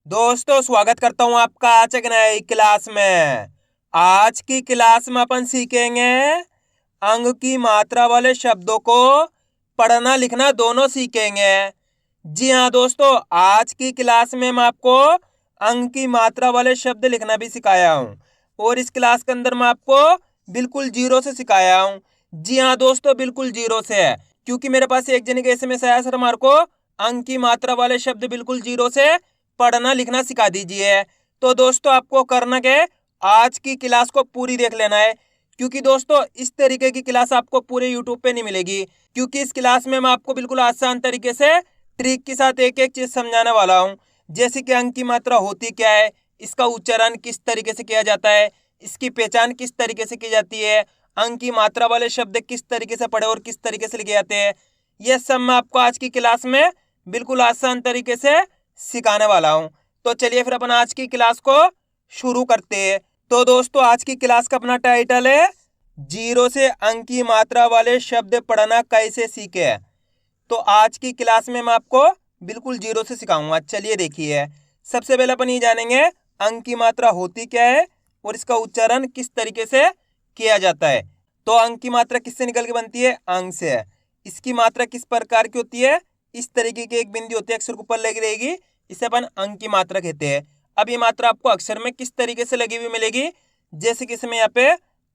दोस्तों स्वागत करता हूं आपका आज एक नई क्लास में। आज की क्लास में अपन सीखेंगे अंग की मात्रा वाले शब्दों को पढ़ना लिखना दोनों सीखेंगे। जी हाँ दोस्तों, आज की क्लास में मैं आपको अंग की मात्रा वाले शब्द लिखना भी सिखाया हूं और इस क्लास के अंदर मैं आपको बिल्कुल जीरो से सिखाया हूं। जी हाँ दोस्तों, बिल्कुल जीरो से है, क्योंकि मेरे पास एक जने के SMS आया, सर हमारे को अंग की मात्रा वाले शब्द बिल्कुल जीरो से पढ़ना लिखना सिखा दीजिए। तो दोस्तों आपको करना क्या है, आज की क्लास को पूरी देख लेना है, क्योंकि दोस्तों इस तरीके की क्लास आपको पूरे यूट्यूब पे नहीं मिलेगी। क्योंकि इस क्लास में मैं आपको बिल्कुल आसान तरीके से ट्रिक के साथ एक एक चीज समझाने वाला हूँ। जैसे कि अंक की मात्रा होती क्या है, इसका उच्चारण किस तरीके से किया जाता है, इसकी पहचान किस तरीके से की जाती है, अंक की मात्रा वाले शब्द किस तरीके से पढ़े और किस तरीके से लिखे जाते हैं, यह सब मैं आपको आज की क्लास में बिल्कुल आसान तरीके से सिखाने वाला हूं। तो चलिए फिर अपन आज की क्लास को शुरू करते हैं। तो दोस्तों आज की क्लास का अपना टाइटल है जीरो से अंक की मात्रा वाले शब्द पढ़ना कैसे सीखे। तो आज की क्लास में मैं आपको बिल्कुल जीरो से सिखाऊंगा। चलिए देखिए, सबसे पहले अपन ये जानेंगे अंक की मात्रा होती क्या है और इसका उच्चारण किस तरीके से किया जाता है। तो अंक की मात्रा किससे निकल के बनती है, अंग से है। इसकी मात्रा किस प्रकार की होती है, इस तरीके की एक बिंदी होती है, अक्षर के ऊपर लगी रहेगी, इसे अपन अंक की मात्रा कहते हैं। अब ये मात्रा आपको अक्षर में किस तरीके से लगी हुई मिलेगी, जैसे कि इसमें यहाँ पे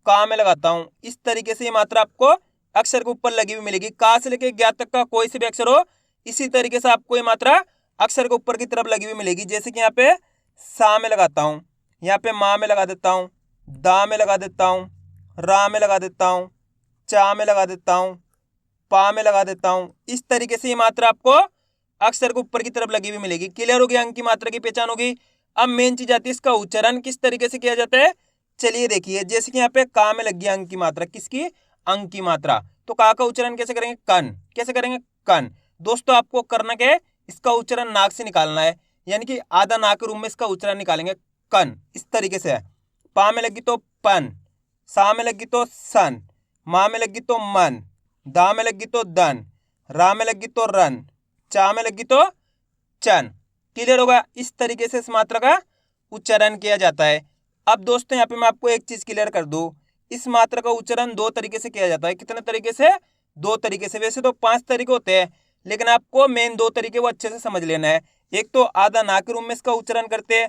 का में लगाता हूँ, इस तरीके से ये मात्रा आपको अक्षर के ऊपर लगी हुई मिलेगी। का से लेके ज्ञात तक का कोई से भी अक्षर हो, इसी तरीके से आपको ये मात्रा अक्षर के ऊपर की तरफ लगी हुई मिलेगी। जैसे कि यहाँ पे सा में लगाता हूँ, यहाँ पे माँ में लगा देता हूँ, दा में लगा देता हूँ, रा में लगा देता हूँ, चा में लगा देता हूँ, पा में लगा देता हूँ। इस तरीके से ये मात्रा आपको अक्षर के ऊपर की तरफ लगी हुई मिलेगी। क्लियर होगी, अंक की मात्रा की पहचान होगी। अब मेन चीज आती है इसका उच्चारण किस तरीके से किया जाता है। चलिए देखिए, जैसे कि यहाँ पे का में लग गया अंक की मात्रा, किसकी, अंक की मात्रा, तो का उच्चारण कैसे करेंगे, कन, कैसे करेंगे, कन। दोस्तों आपको करना क्या है, इसका उच्चारण नाक से निकालना है, यानी कि आधा नाक के रूप में इसका उच्चारण निकालेंगे, कन, इस तरीके से। पा में लगी तो पन, सा में लगी तो सन, मा में लगी तो मन, दा में लगी तो दन, रा में लगी तो रन, चा में लगी तो चन। क्लियर होगा, इस तरीके से इस मात्रा का उच्चारण किया जाता है। अब दोस्तों यहाँ पे मैं आपको एक चीज क्लियर कर दूं, इस मात्रा का उच्चारण दो तरीके से किया जाता है। कितने तरीके से, दो तरीके से। वैसे तो 5 तरीके होते हैं, लेकिन आपको मेन 2 तरीके वो अच्छे से समझ लेना है। एक तो आधा ना के रूप में इसका उच्चारण करते हैं,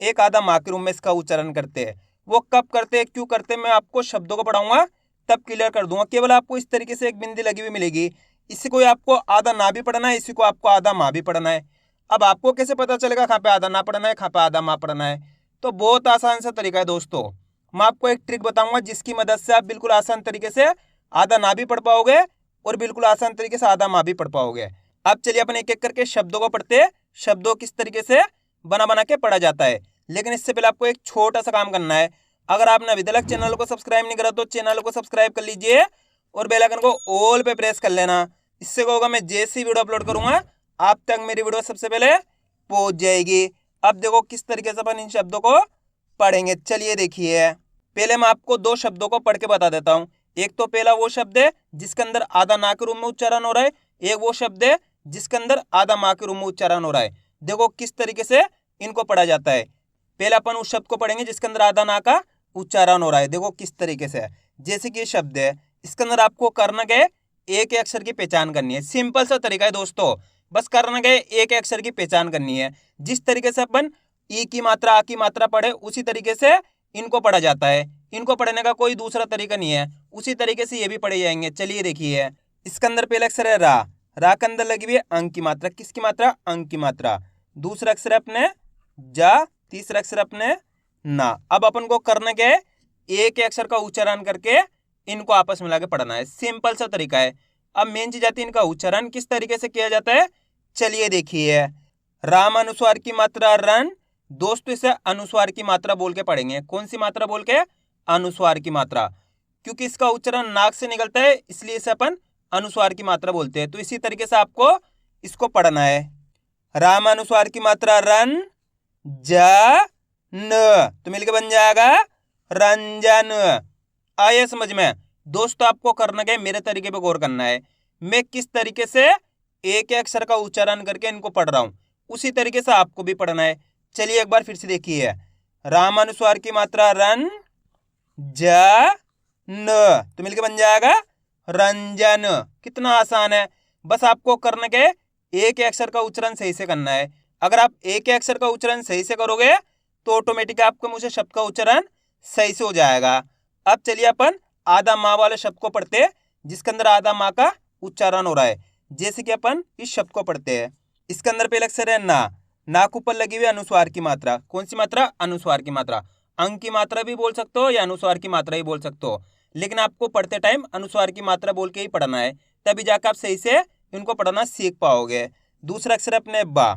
एक आधा माँ के रूप में इसका उच्चारण करते हैं। वो कब करते हैं, क्यों करते हैं, मैं आपको शब्दों को पढ़ाऊंगा तब क्लियर कर दूंगा। केवल आपको इस तरीके से एक बिंदी लगी हुई मिलेगी, इसी को आपको आधा ना भी पढ़ना है, इसी को आपको आधा माँ भी पढ़ना है। अब आपको कैसे पता चलेगा कहाँ पे आधा ना पढ़ना है, कहाँ पे आधा माँ पढ़ना है। तो बहुत आसान सा तरीका है दोस्तों। मैं आपको एक ट्रिक बताऊंगा जिसकी मदद से आप बिल्कुल आसान तरीके से आधा ना भी पढ़ पाओगे और बिल्कुल आसान तरीके से आधा माँ भी पढ़ पाओगे। अब चलिए अपन एक एक करके शब्दों को पढ़ते हैं, शब्दों किस तरीके से बना बना के पढ़ा जाता है। लेकिन इससे पहले आपको एक छोटा सा काम करना है। अगर आपने अभी तक चैनल को सब्सक्राइब नहीं करा तो चैनल को सब्सक्राइब कर लीजिए और बेल आइकन को ऑल पे प्रेस कर लेना। इससे क्या होगा, मैं जैसी वीडियो अपलोड करूंगा आप तक मेरी वीडियो सबसे पहले पहुंच जाएगी। अब देखो किस तरीके से अपन इन शब्दों को पढ़ेंगे। चलिए देखिए, पहले मैं आपको 2 शब्दों को पढ़ के बता देता हूँ। एक तो पहला वो शब्द है जिसके अंदर आधा ना के रूप में उच्चारण हो रहा है, एक वो शब्द है जिसके अंदर आधा माँ के रूप में उच्चारण हो रहा है। देखो किस तरीके से इनको पढ़ा जाता है। पहले अपन उस शब्द को पढ़ेंगे जिसके अंदर आधा ना का उच्चारण हो रहा है। देखो किस तरीके से है, जैसे कि ये शब्द है, इसके अंदर आपको करना क्या है, एक अक्षर की पहचान करनी है। सिंपल सा तरीका है दोस्तों, बस करना क्या है, एक अक्षर की पहचान करनी है। जिस तरीके से अपन ई की मात्रा आ की मात्रा पढ़े उसी तरीके से इनको पढ़ा जाता है। इनको पढ़ने का कोई दूसरा तरीका नहीं है, उसी तरीके से ये भी पढ़े जाएंगे। चलिए देखिए, इसके अंदर पहला अक्षर है रा, रा के अंदर लगी हुई है अंक की मात्रा, किसकी मात्रा, अंक की मात्रा। दूसरा अक्षर है अपने जा, तीसरा अक्षर अपने ना। अब अपन को करना क्या है, एक अक्षर का उच्चारण करके इनको आपस में लाके पढ़ना है। सिंपल सा तरीका है। अब मेन चीज आती है इनका उच्चारण किस तरीके से किया जाता है। चलिए देखिए, राम अनुस्वार की मात्रा रन। दोस्तों इसे अनुस्वार की मात्रा बोल के पढ़ेंगे। कौन सी मात्रा बोल के, अनुस्वार की मात्रा, क्योंकि इसका उच्चारण नाक से निकलता है इसलिए इसे अपन अनुस्वार की मात्रा बोलते हैं। तो इसी तरीके से आपको इसको पढ़ना है। राम अनुस्वार की मात्रा रन जा न, तो मिलके बन जाएगा रंजन। आया समझ में। दोस्तों आपको करना क्या है, मेरे तरीके पे गौर करना है। मैं किस तरीके से एक अक्षर का उच्चारण करके इनको पढ़ रहा हूं उसी तरीके से आपको भी पढ़ना है। चलिए एक बार फिर से देखिए, राम अनुस्वार की मात्रा रन, ज न, तो मिलके बन जाएगा रंजन। कितना आसान है, बस आपको करने के एक अक्षर का उच्चारण सही से करना है। अगर आप एक अक्षर का उच्चारण सही से करोगे तो ऑटोमेटिक आपके मुंह से शब्द का उच्चारण सही से हो जाएगा। अब चलिए अपन आधा माँ वाले शब्द को पढ़ते हैं, जिसके अंदर आधा माँ का उच्चारण हो रहा है। जैसे कि अपन इस शब्द को पढ़ते हैं, इसके अंदर पहला अक्षर है ना, ना के ऊपर लगी हुई अनुस्वार की मात्रा। कौन सी मात्रा? अनुस्वार की मात्रा। अंक की मात्रा भी बोल सकते हो या अनुस्वार की मात्रा ही बोल सकते हो, लेकिन आपको पढ़ते टाइम अनुस्वार की मात्रा बोल के ही पढ़ना है, तभी जाकर आप सही से इनको पढ़ना सीख पाओगे। दूसरा अक्षर अपने बा,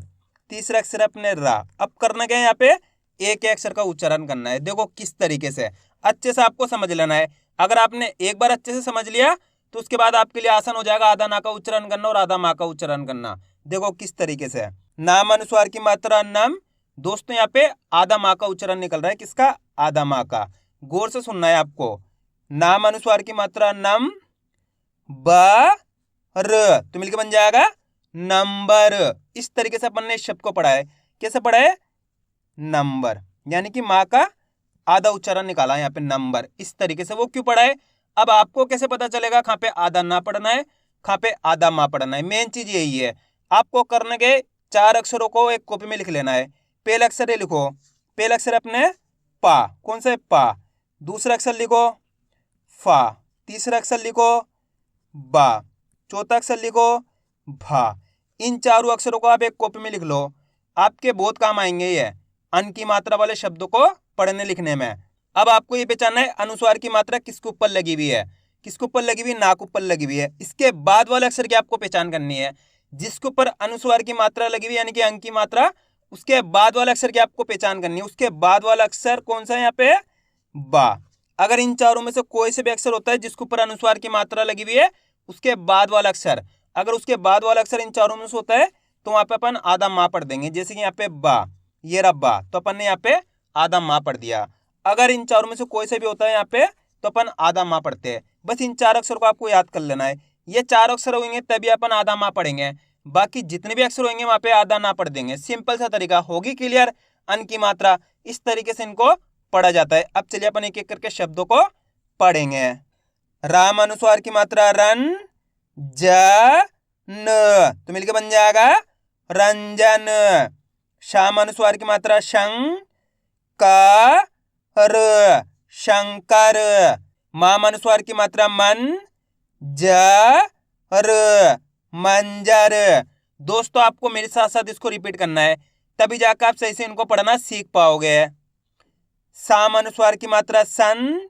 तीसरा अक्षर अपने रा। अब करना क्या है, यहाँ पे एक अक्षर का उच्चारण करना है। देखो किस तरीके से, अच्छे से आपको समझ लेना है। अगर आपने एक बार अच्छे से समझ लिया तो उसके बाद आपके लिए आसान हो जाएगा आधा ना का उच्चारण करना और आधा माँ का उच्चारण करना। देखो किस तरीके से, नाम अनुस्वार की मात्रा नम। दोस्तों यहाँ पे आधा माँ का उच्चारण निकल रहा है, किसका? आधा माँ का। गौर से सुनना है आपको। नाम अनुस्वार की मात्रा नम, ब र, तो मिलकर बन जाएगा नंबर। इस तरीके से अपन ने इस शब्द को पढ़ा है। कैसे पढ़ा है? नंबर, यानी कि माँ का आधा उच्चारण निकाला है यहाँ पे नंबर। इस तरीके से वो क्यों पढ़ा है? अब आपको कैसे पता चलेगा कहाँ पे आधा ना पढ़ना है, कहाँ पे आधा माँ पढ़ना है? मेन चीज यही है। आपको करने के 4 अक्षरों को एक कॉपी में लिख लेना है। पहला अक्षर ये लिखो, पहला अक्षर अपने पा। कौन सा है? पा। दूसरा अक्षर लिखो फा, तीसरा अक्षर लिखो बा, चौथा अक्षर लिखो भा। इन चारों अक्षरों को आप एक कॉपी में लिख लो, आपके बहुत काम आएंगे ये अन की मात्रा वाले शब्दों को पढ़ने लिखने में। अब आपको ये पहचानना है अनुस्वार की मात्रा किसके ऊपर लगी हुई है। किसके ऊपर लगी हुई? नाक ऊपर लगी हुई है। इसके बाद वाले अक्षर की आपको पहचान करनी है। जिसके ऊपर अनुस्वार की मात्रा लगी हुई यानी कि अंक की मात्रा, उसके बाद वाले अक्षर की आपको पहचान करनी है। उसके बाद वाला अक्षर कौन सा है यहाँ पे? बा। अगर इन चारों में से कोई से भी अक्षर होता है जिसके ऊपर अनुस्वार की मात्रा लगी हुई है, उसके बाद वाला अक्षर, अगर उसके बाद वाला अक्षर इन चारों में से होता है तो वहां पे अपन आधा माँ पढ़ देंगे। जैसे कि यहाँ पे बा, ये रहा बा, तो अपन ने यहाँ पे आधा माँ पढ़ दिया। अगर इन चारों में से कोई से भी होता है यहाँ पे तो अपन आधा माँ पढ़ते हैं। बस इन 4 अक्षर को आपको याद कर लेना है। ये 4 अक्षर होंगे तभी अपन आधा माँ पढ़ेंगे, बाकी जितने भी अक्षर होंगे वहां पे आधा ना पढ़ देंगे। सिंपल सा तरीका, होगी क्लियर? अन की मात्रा इस तरीके से इनको पढ़ा जाता है। अब चलिए अपन एक एक करके शब्दों को पढ़ेंगे। राम अनुस्वार की मात्रा रन, ज न, तो मिलकर बन जाएगा रंजन। श्याम अनुस्वार की मात्रा शं, क र, शंकर। माम अनुस्वार की मात्रा मन, ज र, मंजर। दोस्तों आपको मेरे साथ साथ इसको रिपीट करना है, तभी जाकर आप सही से इनको पढ़ना सीख पाओगे। साम अनुस्वार की मात्रा सन,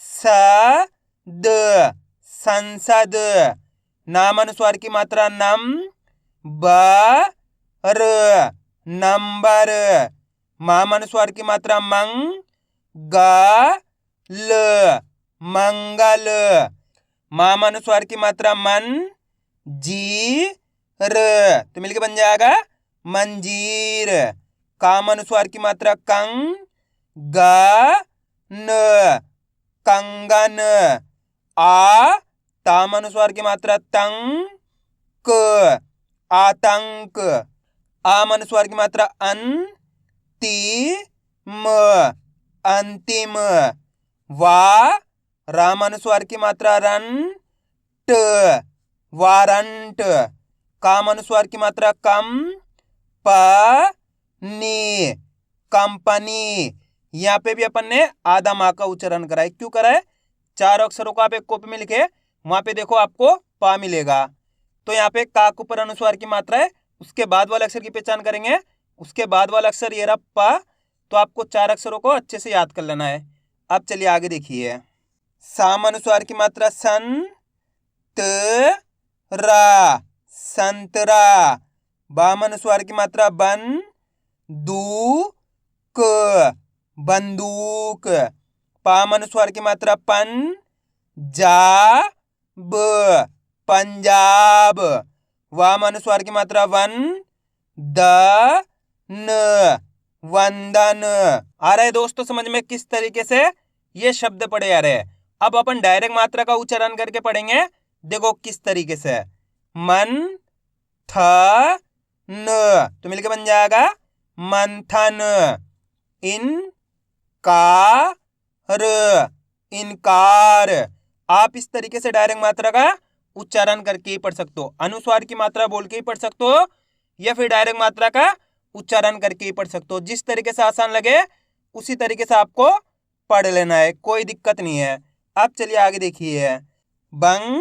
स द, संसद। नाम अनुस्वार की मात्रा नम, ब र, नंबर। माम अनुस्वार की मात्रा मंग, ग ल, मंगल। माम अनुस्वार की मात्रा मन, जी र, तो मिलके बन जाएगा मंजीर। काम अनुस्वार की मात्रा कंग, ग न, कंगन। आ ताम अनुस्वार की मात्रा तंग, क, आतंक। आम अनुस्वार की मात्रा अन, ती म, अंतिम। वा राम अनुस्वार की मात्रा रन, ट, वारंट। काम अनुस्वार की मात्रा कम, प, नी, कंपनी। यहाँ पे भी अपन ने आधा माँ का उच्चारण करा है। क्यों करा है? 4 अक्षरों को आप एक कॉपी में लिखे, वहां पे देखो आपको पा मिलेगा, तो यहाँ पे का के ऊपर अनुस्वार की मात्रा है, उसके बाद वाले अक्षर की पहचान करेंगे। उसके बाद वाला अक्षर ये रहा पा, तो आपको 4 अक्षरों को अच्छे से याद कर लेना है। अब चलिए आगे देखिए। साम अनुस्वार की मात्रा सन, त, रा, संतरा। बाम अनुस्वार की मात्रा बन, दू, क, बंदूक। पाम अनुस्वार की मात्रा पन, जा, ब, पंजाब। वाम अनुस्वार की मात्रा वन, द, न, वंदन। आ रहा है दोस्तों समझ में किस तरीके से ये शब्द पढ़े जा रहे हैं? अब अपन डायरेक्ट मात्रा का उच्चारण करके पढ़ेंगे। देखो किस तरीके से, मन, थ, न, तो मिलके बन जाएगा मंथन। इनकार, इनकार। आप इस तरीके से डायरेक्ट मात्रा का उच्चारण करके ही पढ़ सकते हो। अनुस्वार की मात्रा बोल के ही पढ़ सकते हो या फिर डायरेक्ट मात्रा का उच्चारण करके ही पढ़ सकते हो। जिस तरीके से आसान लगे उसी तरीके से आपको पढ़ लेना है, कोई दिक्कत नहीं है। अब चलिए आगे देखिए। बंगाल,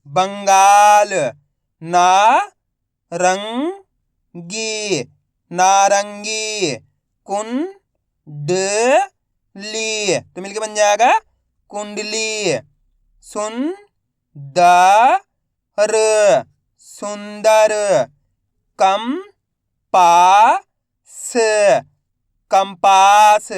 बंगाल। नारंगी, नारंगी। कुंडली, तो मिलके बन जाएगा कुंडली। सुंदर, सुंदर। Compass, compass.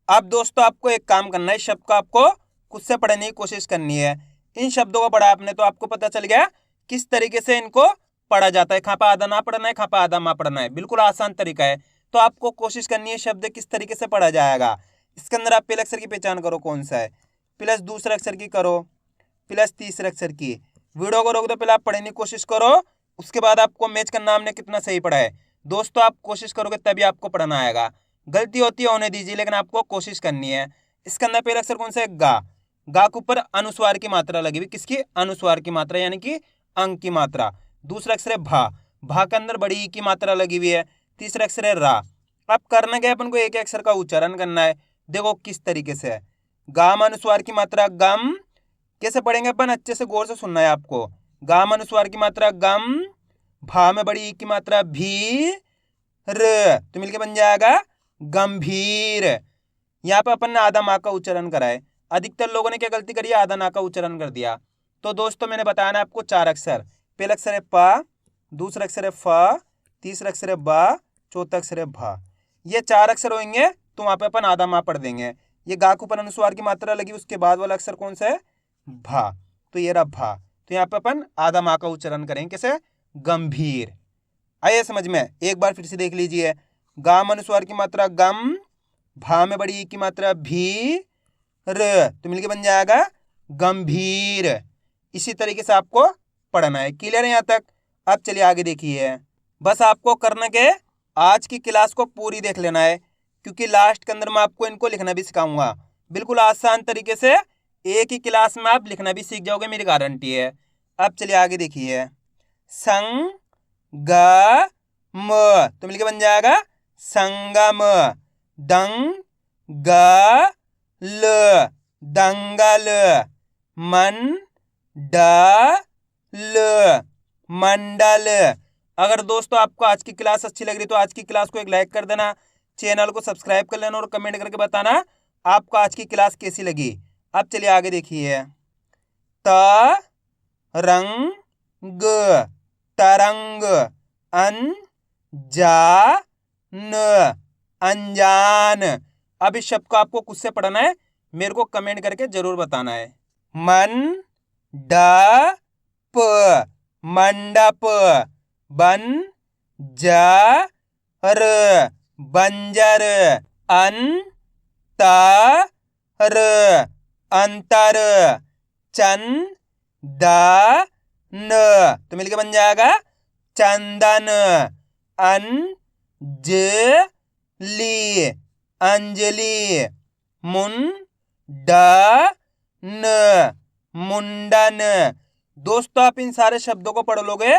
अब दोस्तों आपको एक काम करना है, शब्द को आपको खुद से पढ़ने की कोशिश करनी है। इन शब्दों को पढ़ा आपने तो आपको पता चल गया किस तरीके से इनको पढ़ा जाता है। खापा आधा ना पढ़ना है, खापा आधा मा पढ़ना है, बिल्कुल आसान तरीका है। तो आपको कोशिश करनी है शब्द किस तरीके से पढ़ा जाएगा। इसके अंदर आप पहले अक्षर की पहचान करो कौन सा है, प्लस दूसरे अक्षर की करो, प्लस तीसरे अक्षर की। वीडियो को रोक दो, पहले आप पढ़ने की कोशिश करो, उसके बाद आपको मैच करना हमने कितना सही पढ़ा है। दोस्तों आप कोशिश करोगे तभी आपको पढ़ना आएगा। गलती होती है होने दीजिए, लेकिन आपको कोशिश करनी है। इसके अंदर पहला अक्षर कौन सा है? गा। गा के ऊपर अनुस्वार की मात्रा लगी हुई, किसकी? अनुस्वार की मात्रा, यानी कि अंक की मात्रा। दूसरा अक्षर है भा, भा के अंदर बड़ी ई की मात्रा लगी हुई है। तीसरा अक्षर है रा। अब करना क्या है, अपन को एक अक्षर का उच्चारण करना है। देखो किस तरीके से है। गाम अनुस्वार की मात्रा गम, कैसे पढ़ेंगे अपन, अच्छे से गौर से सुनना है आपको। गाम अनुस्वार की मात्रा गम, भा में बड़ी ई की मात्रा भी, र, तो मिलके बन जाएगा गंभीर। यहाँ पे अपन ने आधा माँ का उच्चारण करा है। अधिकतर लोगों ने क्या गलती करी है, आधा ना का उच्चारण कर दिया। तो दोस्तों मैंने बताया ना आपको 4 अक्षर, पहला अक्षर है प, दूसरा अक्षर है फ, तीसरा अक्षर है ब, चौथा अक्षर है भा। ये 4 अक्षर होंगे तो वहां पे अपन आधा माँ पढ़ देंगे। ये गा के ऊपर अनुस्वार की मात्रा लगी, उसके बाद वाला अक्षर कौन सा है? भा, तो ये रहा भा। तो यहाँ पे अपन आधा माँ का उच्चारण करेंगे, कैसे? गंभीर। आइए समझ में, एक बार फिर से देख लीजिए। गाम अनुस्वार की मात्रा गम, भा में बड़ी ई की मात्रा भी, र, तो मिलके बन जाएगा गंभीर। इसी तरीके से आपको पढ़ना है। क्लियर है यहाँ तक? अब चलिए आगे देखिए। बस आपको करना के आज की क्लास को पूरी देख लेना है, क्योंकि लास्ट के अंदर मैं आपको इनको लिखना भी सिखाऊंगा। बिल्कुल आसान तरीके से एक ही क्लास में आप लिखना भी सीख जाओगे, मेरी गारंटी है। अब चलिए आगे देखिए। संग, ग, म, तो मिलके बन जाएगा संगम। दंग, ग, ल, दंगल। मन, ड, ल, मंडल। अगर दोस्तों आपको आज की क्लास अच्छी लग रही तो आज की क्लास को एक लाइक कर देना, चैनल को सब्सक्राइब कर लेना और कमेंट करके बताना आपको आज की क्लास कैसी लगी। अब चलिए आगे देखिए। त, रंग, तरंग। अन, जा, न, अनजान। अब इस शब्द को आपको खुद से पढ़ना है, मेरे को कमेंट करके जरूर बताना है। मन, ड, प, मंडप। बन, ज, र, बंजर। अन, त, र, अंतर। चन, द, न, तो मिलके बन जाएगा चंदन। अन, ज, ली, अंजलि। मुन, ड, न, मुंडन। दोस्तों आप इन सारे शब्दों को पढ़ लोगे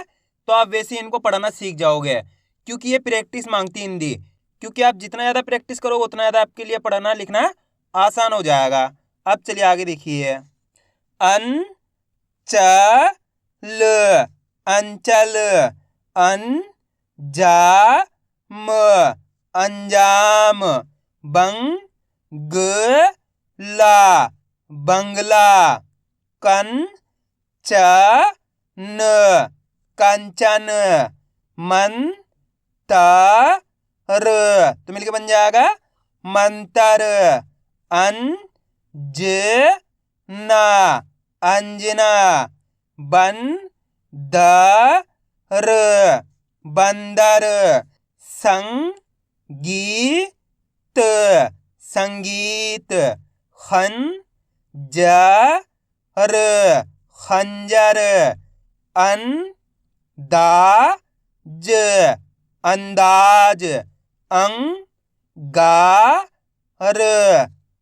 तो आप वैसे ही इनको पढ़ना सीख जाओगे, क्योंकि ये प्रैक्टिस मांगती हिंदी। क्योंकि आप जितना ज़्यादा प्रैक्टिस करोगे उतना ज़्यादा आपके लिए पढ़ना लिखना आसान हो जाएगा। अब चलिए आगे देखिए। अन, च, ल, अंचल। अन, जा, म, अंजाम। बंग, ग, ला, बंगला। कन, च, न, कंचन। मन, त, र, तो मिलके बन जाएगा मंतर। अन, ज, ना, अंजना। बन, द, र, बंदर। संगीत, संगीत। खन, ज, र, खंजर। अन, दा, ज अंदाज, अंगार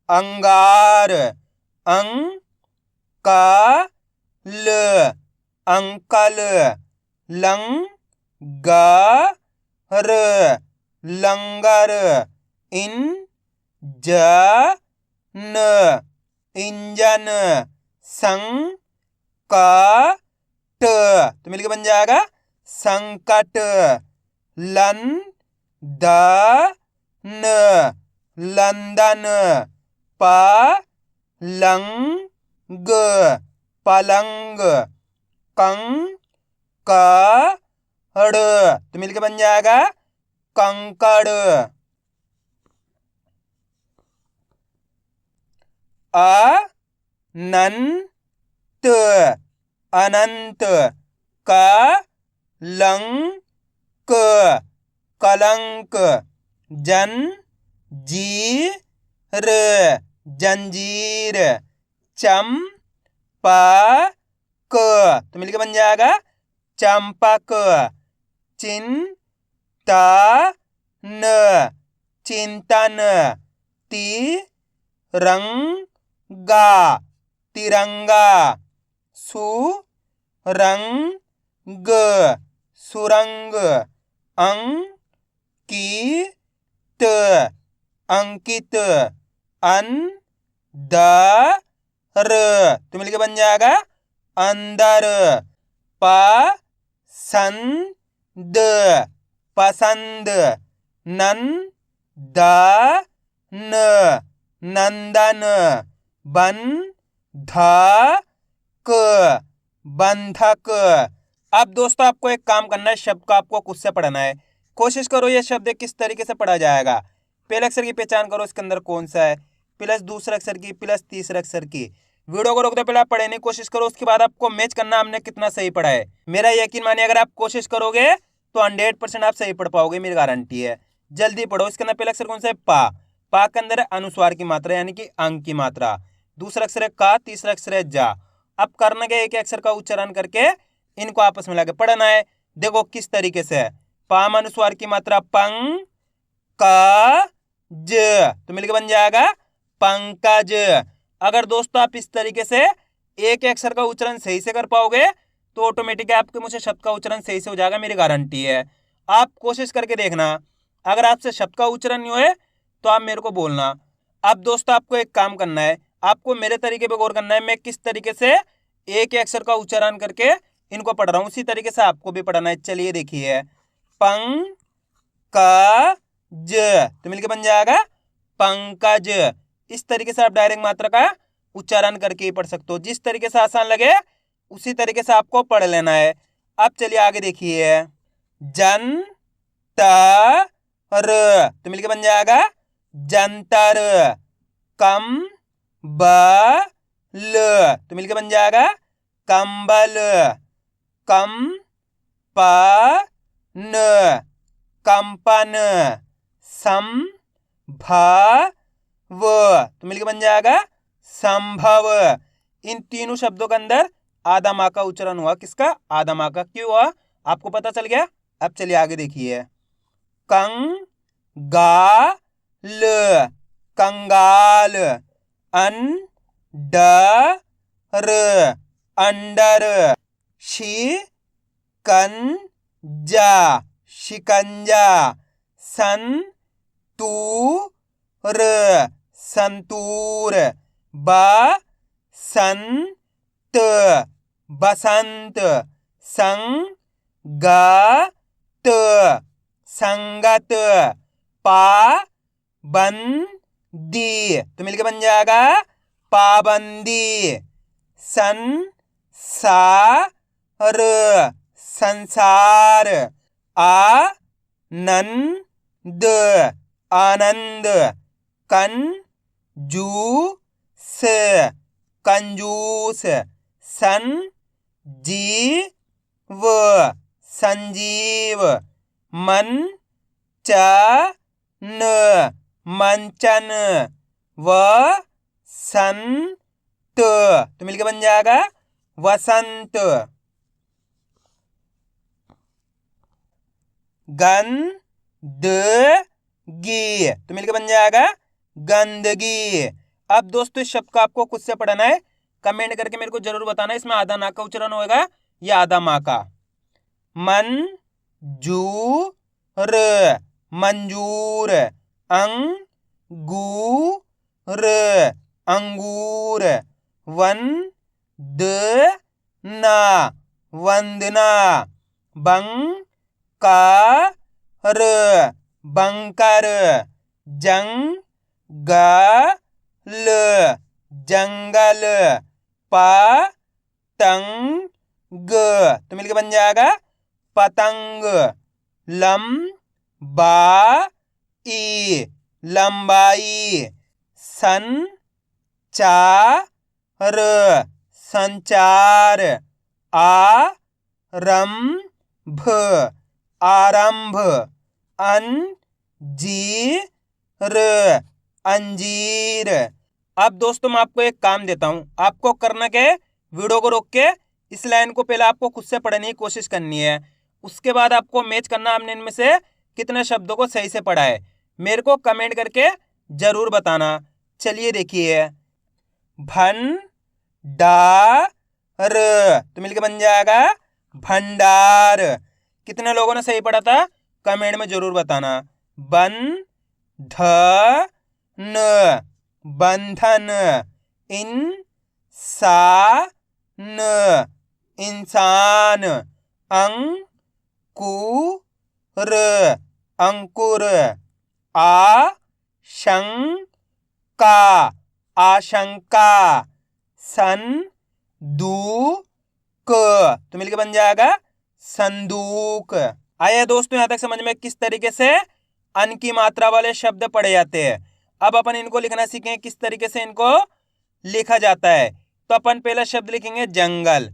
अंगार, अंकल अंकल, लंगर लंगर, इंजन इंजन, संकट तो मिलके बन जाएगा संकट, लंदन लंदन, पलंग पलंग, कंकड़ तो मिलके बन जाएगा कंकड़, अनंत अनंत, कलंक कलंक, जंजीर जंजीर, चंपक तो मिलके बन जाएगा चंपक, चिंतन चिंतन, तिरंगा तिरंगा, सुरंग सुरंग, अंकित अंकित, अंदर तो मिलके बन जाएगा अंदर, पसंद पसंद, नंदन नंदन, बंधक बंधक। अब दोस्तों आपको एक काम करना है, शब्द को आपको खुद से पढ़ना है। कोशिश करो ये शब्द किस तरीके से पढ़ा जाएगा। पहले अक्षर की पहचान करो, इसके अंदर कौन सा है, प्लस दूसरे अक्षर की, प्लस तीसरे अक्षर की। वीडियो को रोक दो, पहले आप पढ़ने की कोशिश करो, उसके बाद आपको मैच करना हमने कितना सही पढ़ा है। मेरा यकीन मानिए अगर आप कोशिश करोगे तो 100% आप सही पढ़ पाओगे, मेरी गारंटी है। जल्दी पढ़ो। इसके अंदर पहला अक्षर कौन सा है, पा। पा के अंदर है अनुस्वार की मात्रा यानी कि अंक की मात्रा। दूसरा अक्षर है का, तीसरा अक्षर है जा। अब करना क्या, एक अक्षर का उच्चारण करके इनको आपस में लाके पढ़ना है। देखो किस तरीके से है, पाम अनुस्वार की मात्रा पंग का ज तो मिलकर बन जाएगा पंकज। अगर दोस्तों आप इस तरीके से एक अक्षर का उच्चारण सही से कर पाओगे तो ऑटोमेटिक आपके मुझे शब्द का उच्चारण सही से हो जाएगा, मेरी गारंटी है। आप कोशिश करके देखना, अगर आपसे शब्द का उच्चारण नहीं हुए तो आप मेरे को बोलना। अब दोस्तों आपको एक काम करना है, आपको मेरे तरीके पे गौर करना है। मैं किस तरीके से एक अक्षर का उच्चारण करके इनको पढ़ रहा हूँ, उसी तरीके से आपको भी पढ़ना है। चलिए देखिए, पंग का ज तो मिलके बन जाएगा पंकज। इस तरीके से आप डायरेक्ट मात्रा का उच्चारण करके ही पढ़ सकते हो। जिस तरीके से आसान लगे उसी तरीके से आपको पढ़ लेना है। अब चलिए आगे देखिए, जन त र तो मिलके बन जाएगा जंतर। कम ब ल तो मिलके बन जाएगा कंबल। कम प न कंपन। सम भ व तो मिलके बन जाएगा संभव। इन तीनों शब्दों के अंदर आधा माँ का उच्चारण हुआ। किसका, आधा माँ का। क्यों हुआ आपको पता चल गया। अब चलिए आगे देखिए, कंगाल कंगाल। Under under. शिकंजा शिकंजा। संतूर संतूर। बसंत बसंत। संगत संगत। पाबंदी तो मिलके बन जाएगा पाबंदी। संसार संसार। आनंद आनंद। कंजूस कंजूस। संजीव संजीव। मंचन मंचन। वसंत तो मिलके बन जाएगा वसंत। गंदगी। तो मिलकर बन जाएगा गंदगी। अब दोस्तों इस शब्द को आपको खुद से पढ़ना है, कमेंट करके मेरे को जरूर बताना इसमें आधा ना का उच्चारण होगा या आधा माँ का। मंजूर, मंजूर। अंगूर, अंगूर। वंदना, वंदना। Bunker, bunker. जंगल, जंगल। पतंग, तो मिलकर बन जाएगा पतंग। लंबाई, लंबाई। संचार, संचार। आरंभ, आरंभ। अंजीर, अंजीर। अब दोस्तों मैं आपको एक काम देता हूं, आपको करना क्या है, वीडियो को रोक के इस लाइन को पहले आपको खुद से पढ़ने की कोशिश करनी है। उसके बाद आपको मैच करना हमने इनमें से कितने शब्दों को सही से पढ़ा है, मेरे को कमेंट करके जरूर बताना। चलिए देखिए, भंडार, तो मिलके बन जाएगा भंडार। कितने लोगों ने सही पढ़ा था कमेंट में जरूर बताना। बंधन, बंधन। इंसान, इंसान। अंकुर, अंकुर। आशंका, आशंका। संदूक, तो मिलके बन जाएगा संदूक। आया दोस्तों यहाँ तक समझ में किस तरीके से अन की मात्रा वाले शब्द पढ़े जाते हैं। अब अपन इनको लिखना सीखेंगे किस तरीके से इनको लिखा जाता है। तो अपन पहला शब्द लिखेंगे जंगल।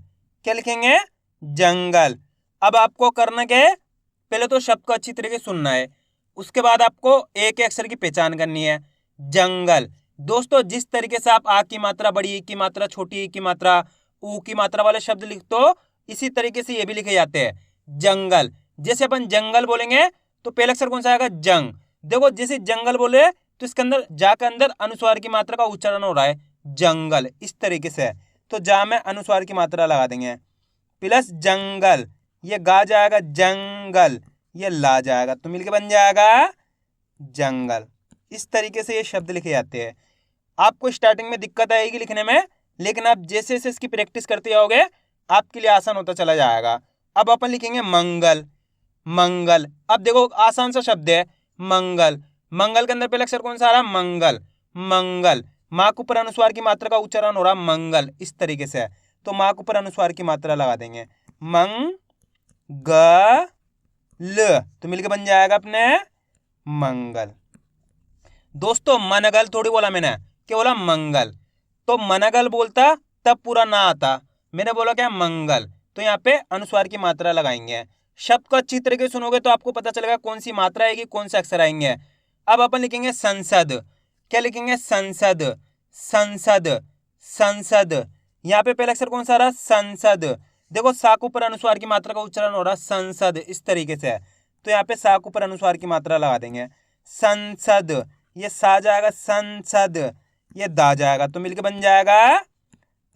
क्या लिखेंगे? जंगल। अब आपको करना क्या है, पहले तो शब्द को अच्छी तरीके से सुनना है, उसके बाद आपको एक एक अक्षर की पहचान करनी है। जंगल दोस्तों, जिस तरीके से आप आ की मात्रा बड़ी, ई की मात्रा छोटी, ई की मात्रा, ऊ की मात्रा वाले शब्द लिखते हो, इसी तरीके से ये भी लिखे जाते हैं। जंगल, जैसे अपन जंगल बोलेंगे तो पहला अक्षर कौन सा आएगा? जंग। देखो जैसे जंगल बोले तो इसके अंदर जा के अंदर अनुस्वार की मात्रा का उच्चारण हो रहा है, जंगल, इस तरीके से। तो जा में अनुस्वार की मात्रा लगा देंगे, प्लस जंगल, ये गा जाएगा जंगल, ये ला जाएगा, तो मिलके बन जाएगा जंगल। इस तरीके से ये शब्द लिखे जाते हैं। आपको स्टार्टिंग में दिक्कत आएगी लिखने में, लेकिन आप जैसे जैसे इसकी प्रैक्टिस करते जाओगे आपके लिए आसान होता चला जाएगा। अब अपन लिखेंगे मंगल, मंगल। अब देखो आसान सा शब्द है मंगल। मंगल के अंदर पहला अक्षर कौन सा आ रहा? मंगल, मंगल। माँ के ऊपर अनुस्वार की मात्रा का उच्चारण हो रहा मंगल, इस तरीके से। तो माँ के ऊपर अनुस्वार की मात्रा लगा देंगे, मंगल, तो मिलके बन जाएगा अपने मंगल। दोस्तों मनगल थोड़ी बोला मैंने, क्या बोला? मंगल। तो मनगल बोलता तब पूरा ना आता, मैंने बोला क्या? मंगल। तो यहाँ पे अनुस्वार की मात्रा लगाएंगे। शब्द को अच्छी तरीके से सुनोगे तो आपको पता चलेगा कौन सी मात्रा आएगी, कौन से अक्षर आएंगे। अब अपन लिखेंगे संसद। क्या लिखेंगे? संसद, संसद, संसद। यहाँ पे पहला अक्षर कौन सा आ रहा? संसद। देखो सा के ऊपर अनुस्वार की मात्रा का उच्चारण हो रहा संसद, इस तरीके से। तो यहाँ पे सा के ऊपर अनुस्वार की मात्रा लगा देंगे, संसद। ये सा जाएगा संसद, ये दा जाएगा, तो मिलके बन जाएगा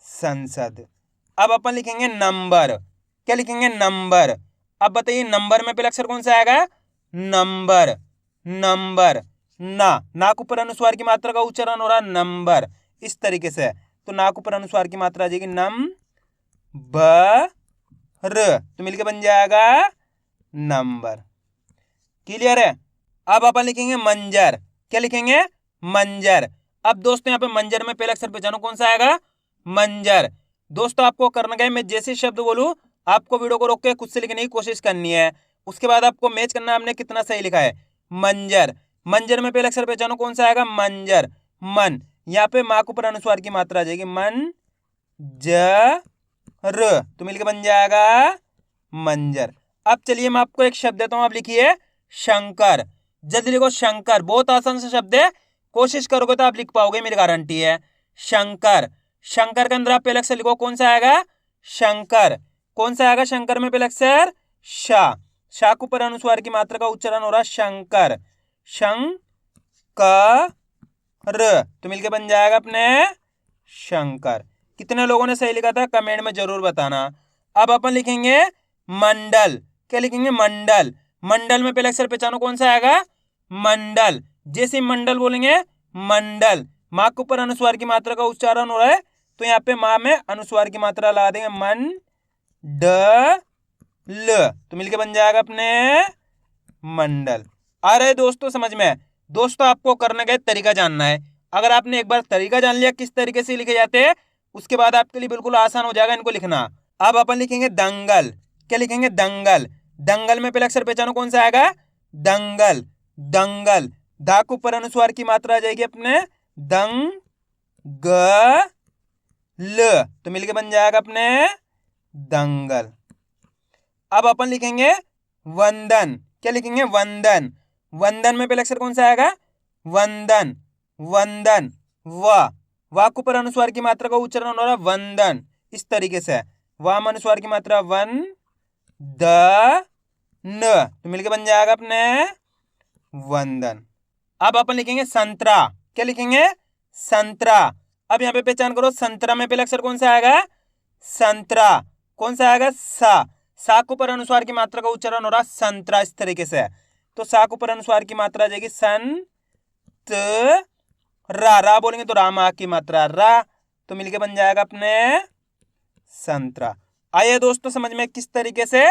संसद। अब अपन लिखेंगे नंबर। क्या लिखेंगे? नंबर। अब बताइए नंबर में पहला अक्षर कौन सा आएगा? Number, number. ना के ऊपर अनुस्वार की मात्रा का उच्चारण हो रहा नंबर, इस तरीके से। तो ना के ऊपर अनुस्वार की मात्रा आ जाएगी नम ब र, तो मिलके बन जाएगा नंबर। क्लियर है? अब अपन लिखेंगे मंजर। क्या लिखेंगे? मंजर। अब दोस्तों यहाँ पे मंजर में पहला अक्षर पहचानो कौन सा आएगा? मंजर। दोस्तों आपको करना क्या है, मैं जैसे शब्द बोलूं आपको वीडियो को रोक के खुद से लिखने की कोशिश करनी है। उसके बाद आपको मैच करना है हमने कितना सही लिखा है। मंजर, मंजर में पहला अक्षर पहचानो कौन सा आएगा? मंजर, मन। यहाँ पे माँ के ऊपर अनुस्वार की मात्रा आ जाएगी, मन ज र, तो मिलके बन जाएगा मंजर। अब चलिए मैं आपको एक शब्द देता हूं, आप लिखिए शंकर। जल्दी लिखो शंकर, बहुत आसान सा शब्द है, कोशिश करोगे तो आप लिख पाओगे, मेरी गारंटी है। शंकर, शंकर के अंदर आप पहले अक्षर लिखो कौन सा आएगा? शंकर। कौन सा आएगा शंकर में पहले अक्षर? शा। शा के ऊपर अनुस्वार की मात्रा का उच्चारण हो रहा है शंकर, शंकर, तो मिलके बन जाएगा अपने शंकर। कितने लोगों ने सही लिखा था कमेंट में जरूर बताना। अब अपन लिखेंगे मंडल। क्या लिखेंगे? मंडल। मंडल में पहले अक्षर पहचानो कौन सा आएगा? मंडल। जैसे मंडल बोलेंगे मंडल, माँ के ऊपर अनुस्वार की मात्रा का उच्चारण हो रहा है तो यहाँ पे माँ में अनुस्वार की मात्रा लगा देंगे मन ड ल, तो मिलके बन जाएगा अपने मंडल। आ रहे दोस्तों समझ में? दोस्तों आपको करने का तरीका जानना है। अगर आपने एक बार तरीका जान लिया किस तरीके से लिखे जाते हैं, उसके बाद आपके लिए बिल्कुल आसान हो जाएगा इनको लिखना। अब अपन लिखेंगे दंगल। क्या लिखेंगे? दंगल। दंगल में पहले अक्षर पहचानो कौन सा आएगा? दंगल, दंगल। धा के ऊपर अनुस्वार की मात्रा आ जाएगी अपने दंग ग ल, तो मिलके बन जाएगा अपने दंगल। अब अपन लिखेंगे वंदन। क्या लिखेंगे? वंदन। वंदन में पहले अक्षर कौन सा आएगा? वंदन, वंदन। वा के ऊपर अनुस्वार की मात्रा का उच्चारण हो रहा है वंदन, इस तरीके से वाम अनुस्वार की मात्रा वन द न, तो मिलके बन जाएगा अपने वंदन। अब अपन लिखेंगे संतरा। क्या लिखेंगे? संतरा। अब यहाँ पे पहचान करो संतरा में पहले अक्षर कौन सा आएगा? संतरा। कौन सा आएगा? सा के ऊपर अनुस्वार की मात्रा का उच्चारण हो रहा संतरा, इस तरीके से। तो सा के ऊपर अनुस्वार की मात्रा आ जाएगी सन त रा बोलेंगे तो रामा की मात्रा रा, तो मिलके बन जाएगा अपने संतरा। आइए दोस्तों समझ में किस तरीके से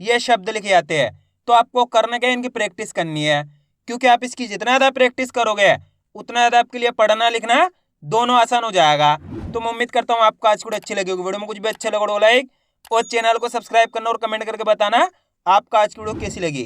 ये शब्द लिखे जाते हैं। तो आपको करने के इनकी प्रैक्टिस करनी है, क्योंकि आप इसकी जितना ज्यादा प्रैक्टिस करोगे उतना ज्यादा आपके लिए पढ़ना लिखना दोनों आसान हो जाएगा। तो मैं उम्मीद करता हूँ आपको आज वीडियो अच्छी लगी होगी। वीडियो में कुछ भी अच्छा लगा तो लाइक और चैनल को सब्सक्राइब करना और कमेंट करके बताना आपको आज की वीडियो कैसी लगी।